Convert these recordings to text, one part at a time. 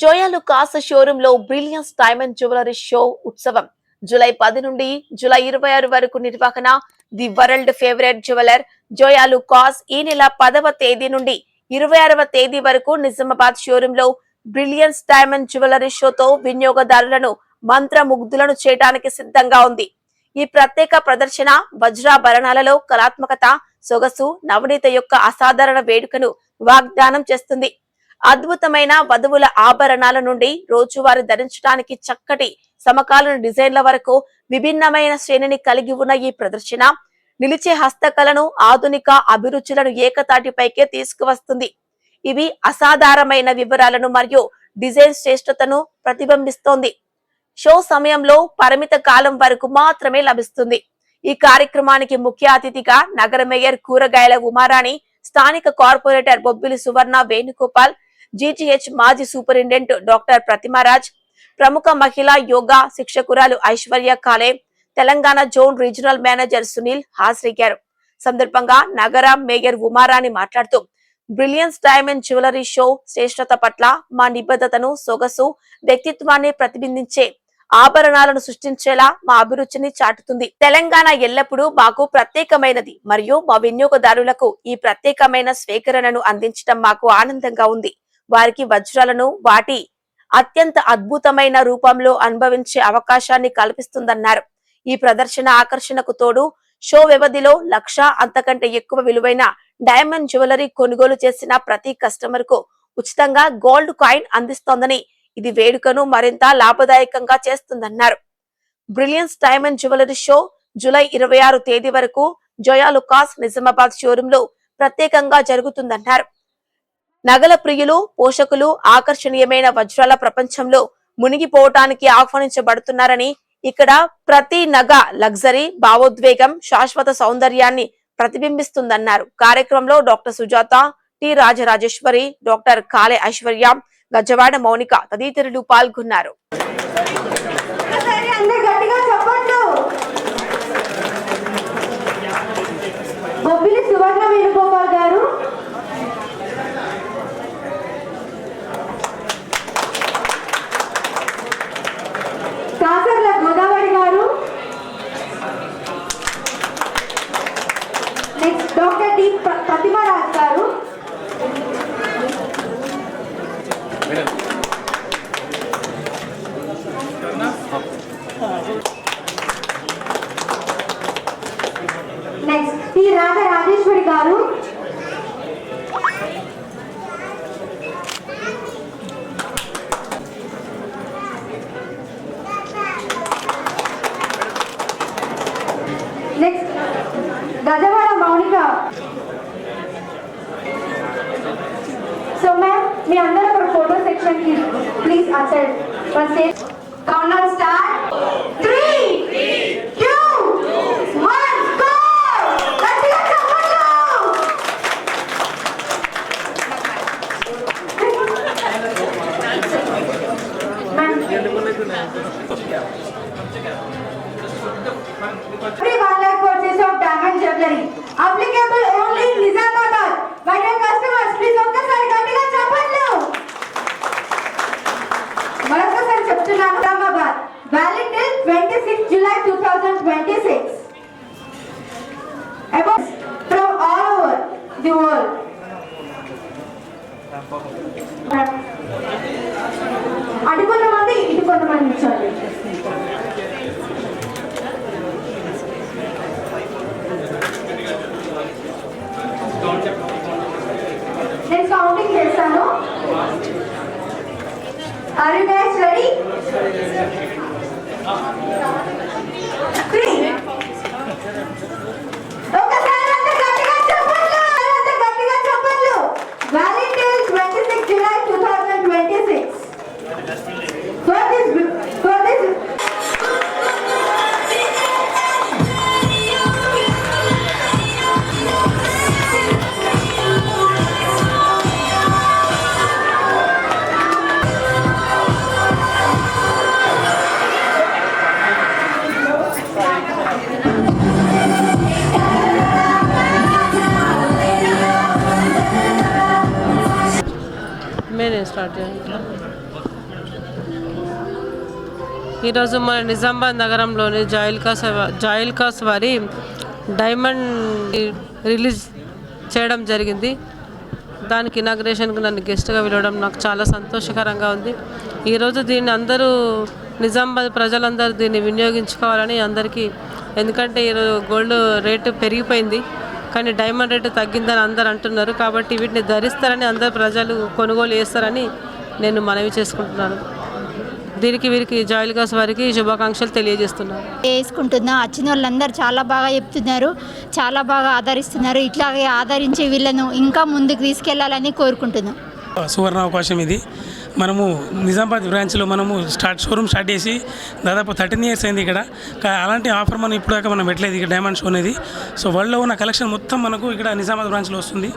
Zoya Lukas showroom లో brilliance diamond jewellery show ఉత్సవం July 10 నుండి జూలై 26 వరకు నిర్వహణ. The world favourite jeweller Joyalukkas ఈ నెల 10వ తేదీ నుండి 26వ తేదీ వరకు నిజామాబాద్ షోరూమ్ లో బ్రిలియన్స్ డైమండ్ జ్యువెలరీ షోతో వినియోగదారులను మంత్రముగ్ధులను చేయడానికి సిద్ధంగా ఉంది. ఈ ప్రత్యేక ప్రదర్శన వజ్రాభరణాలలో కళాత్మకత, సొగసు, నవనీత యొక్క అసాధారణ వేడుకను వాగ్దానం చేస్తుంది. అద్భుతమైన వధువుల ఆభరణాల నుండి రోజువారీ ధరించడానికి చక్కటి సమకాలీన డిజైన్ల వరకు విభిన్నమైన శ్రేణిని కలిగి ఉన్న ఈ ప్రదర్శన నిలిచే హస్తకళను, ఆధునిక అభిరుచులను ఏకతాటిపైకే తీసుకువస్తుంది. ఇవి అసాధారణమైన వివరాలను మరియు డిజైన్ శ్రేష్టతను ప్రతిబింబిస్తోంది. షో సమయంలో పరిమిత కాలం వరకు మాత్రమే లభిస్తుంది. ఈ కార్యక్రమానికి ముఖ్య అతిథిగా నగర మేయర్ కూరగాయల ఉమారాణి, స్థానిక కార్పొరేటర్ బొబ్బిలి సువర్ణ వేణుగోపాల్, జీజీహెచ్ మాజీ సూపరింటెండెంట్ డాక్టర్ ప్రతిమారాజ్, ప్రముఖ మహిళా యోగా శిక్షకురాలు ఐశ్వర్య కాలే, Telangana zone regional manager Sunil హాజరయ్యారు. సందర్భంగా నగర మేయర్ ఉమారాణి మాట్లాడుతూ, బ్రిలియన్స్ డైమండ్ జ్యువెలరీ షో శ్రేష్టత పట్ల మా నిబద్ధతను, సొగసు, వ్యక్తిత్వాన్ని ప్రతిబింబించే ఆభరణాలను సృష్టించేలా మా అభిరుచిని చాటుతుంది. తెలంగాణ ఎల్లప్పుడూ మాకు ప్రత్యేకమైనది మరియు మా వినియోగదారులకు ఈ ప్రత్యేకమైన స్వీకరణను అందించడం మాకు ఆనందంగా ఉంది. వారికి వజ్రాలను వాటి అత్యంత అద్భుతమైన రూపంలో అనుభవించే అవకాశాన్ని కల్పిస్తుందన్నారు. ఈ ప్రదర్శన ఆకర్షణకు తోడు షో వ్యవధిలో 1,00,000 అంతకంటే ఎక్కువ విలువైన డైమండ్ జ్యువెలరీ కొనుగోలు చేసిన ప్రతి కస్టమర్ కు ఉచితంగా గోల్డ్ కాయిన్ అందిస్తోందని, ఇది వేడుకను మరింత లాభదాయకంగా చేస్తుందన్నారు. Brilliance diamond jewellery show July 26 తేదీ వరకు జోయా లుకాస్ నిజామాబాద్ షోరూమ్ లో ప్రత్యేకంగా జరుగుతుందన్నారు. నగల ప్రియులు, పోషకులు ఆకర్షణీయమైన వజ్రాల ప్రపంచంలో మునిగిపోవటానికి ఆహ్వానించబడుతున్నారని, ఇక్కడ ప్రతి నగ లగ్జరీ, భావోద్వేగం, శాశ్వత సౌందర్యాన్ని ప్రతిబింబిస్తుందన్నారు. కార్యక్రమంలో doctor Sujatha, T Rajarajeshwari, doctor కాలే ఐశ్వర్య, గజవాడ మౌనిక తదితరులు పాల్గొన్నారు. బొబ్బిలి సువర్ణ వేణుగోపాల్ గారు, కాసర్ల గోదావరి గారు, నెక్స్ట్ డాక్టర్ డి ప్రతిమారాజ్ గారు, నెక్స్ట్ టి రాజరాజేశ్వరి గారు, next Gajawada Mounika. So ma'am, మీ అందరూ ఒక ఫోటో సెక్షన్ కి please attend. One stage countdown start. 3 2 1 go. గట్టిగా చెప్పండి. Every 1 lakh purchase of diamond jewelry applicable only in Nizamabad. My dear customers, please ఒక్కసారి గట్టిగా చెప్పండి. మరొకసారి చెప్తున్నాను. Nizamabad valid till 26 July 2026. About from all over the world. అటు కొంతమంది ఇటు కొంతమంది ఇచ్చారు. నేను కౌంటింగ్ చేస్తాను. Are you guys ready? 3 ఒకసారి అంత గట్టిగా చెప్పండి. అంత గట్టిగా చెప్పండి. Valid till 26 July 2026. For this ఈరోజు మన నిజామాబాద్ నగరంలోని జాయిల్కాస్ వారి డైమండ్ రిలీజ్ చేయడం జరిగింది. దానికి ఇనాగ్రేషన్కి నన్ను గెస్ట్గా పిలవడం నాకు చాలా సంతోషకరంగా ఉంది. ఈరోజు దీన్ని అందరూ నిజామాబాద్ ప్రజలందరూ దీన్ని వినియోగించుకోవాలని అందరికీ, ఎందుకంటే ఈరోజు గోల్డ్ రేటు పెరిగిపోయింది కానీ డైమండ్ రేటు తగ్గిందని అందరు అంటున్నారు. కాబట్టి వీటిని ధరిస్తారని అందరు ప్రజలు కొనుగోలు చేస్తారని నేను మనవి చేసుకుంటున్నాను. వీరికి జాయిల్కాస్ వారికి శుభాకాంక్షలు తెలియజేస్తున్నాను. వేసుకుంటున్నా వచ్చిన వాళ్ళందరూ చాలా బాగా చెప్తున్నారు, చాలా బాగా ఆదరిస్తున్నారు. ఇట్లాగే ఆదరించి వీళ్ళను ఇంకా ముందుకు తీసుకెళ్లాలని కోరుకుంటున్నాం. సువర్ణ అవకాశం ఇది. మనము నిజామాబాద్ బ్రాంచ్లో మనము షోరూమ్ స్టార్ట్ చేసి దాదాపు 13 years అయింది ఇక్కడ. అలాంటి ఆఫర్ మనం ఇప్పుడు దాకా మనం పెట్టలేదు ఇక్కడ డైమండ్ షో అనేది. సో వరల్డ్లో ఉన్న కలెక్షన్ మొత్తం మనకు ఇక్కడ నిజామాబాద్ బ్రాంచ్లో వస్తుంది.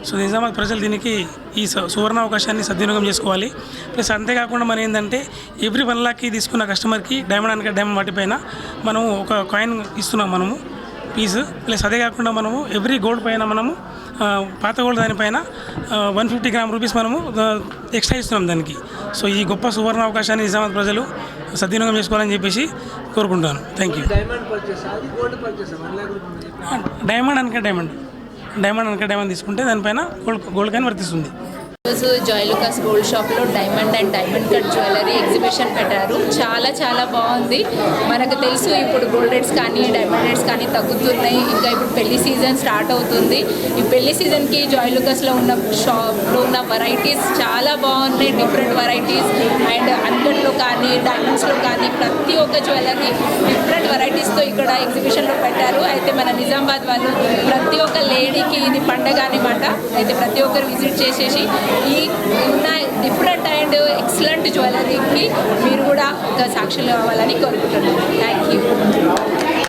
సో నిజామాబాద్ ప్రజలు దీనికి ఈ సువర్ణ అవకాశాన్ని సద్వినియోగం చేసుకోవాలి. ప్లస్ అంతేకాకుండా మనం ఏంటంటే ఎవ్రీ 1 lakh తీసుకున్న కస్టమర్కి డైమండ్ వాటిపైన మనము ఒక కాయిన్ ఇస్తున్నాం మనము పీస్. ప్లస్ అదే కాకుండా మనము ఎవ్రీ గోల్డ్ పైన మనము పాత గోల్డ్ దానిపైన 150 grams రూపీస్ మనము ఎక్స్ట్రా ఇస్తున్నాం దానికి. సో ఈ గొప్ప సువర్ణ అవకాశాన్ని నిజామాబాద్ ప్రజలు సద్వినియోగం చేసుకోవాలని చెప్పేసి కోరుకుంటాను. Thank you. డైమండ్ అనక డైమండ్ తీసుకుంటే దానిపైన గోల్డ్ కాయిన్ వర్తిస్తుంది. ఈరోజు జాయిల్కాస్ గోల్డ్ షాప్లో diamond and diamond cut jewellery exhibition పెట్టారు. చాలా బాగుంది. మనకు తెలుసు ఇప్పుడు గోల్డ్ రేట్స్ కానీ డైమండ్ రేట్స్ కానీ తగ్గుతున్నాయి. ఇంకా ఇప్పుడు పెళ్లి సీజన్ స్టార్ట్ అవుతుంది. ఈ పెళ్లి సీజన్కి జాయిల్కాస్లో ఉన్న షాప్లో ఉన్న వెరైటీస్ చాలా బాగున్నాయి. డిఫరెంట్ వెరైటీస్ అండ్ అన్కట్లో కానీ డైమండ్స్లో కానీ ప్రతి ఒక్క జ్యువెలరీ డిఫరెంట్ వెరైటీస్తో ఇక్కడ ఎగ్జిబిషన్లో పెట్టారు. అయితే మన నిజామాబాద్ వాళ్ళు ప్రతి ఒక్క లేడీకి ఇది పండగ అనమాట. అయితే ప్రతి ఒక్కరు విజిట్ చేసేసి ఈ ఉన్న డిఫరెంట్ అండ్ ఎక్సలెంట్ జ్యువెలరీకి మీరు కూడా ఒక సాక్షులు కావాలని కోరుకుంటున్నాను.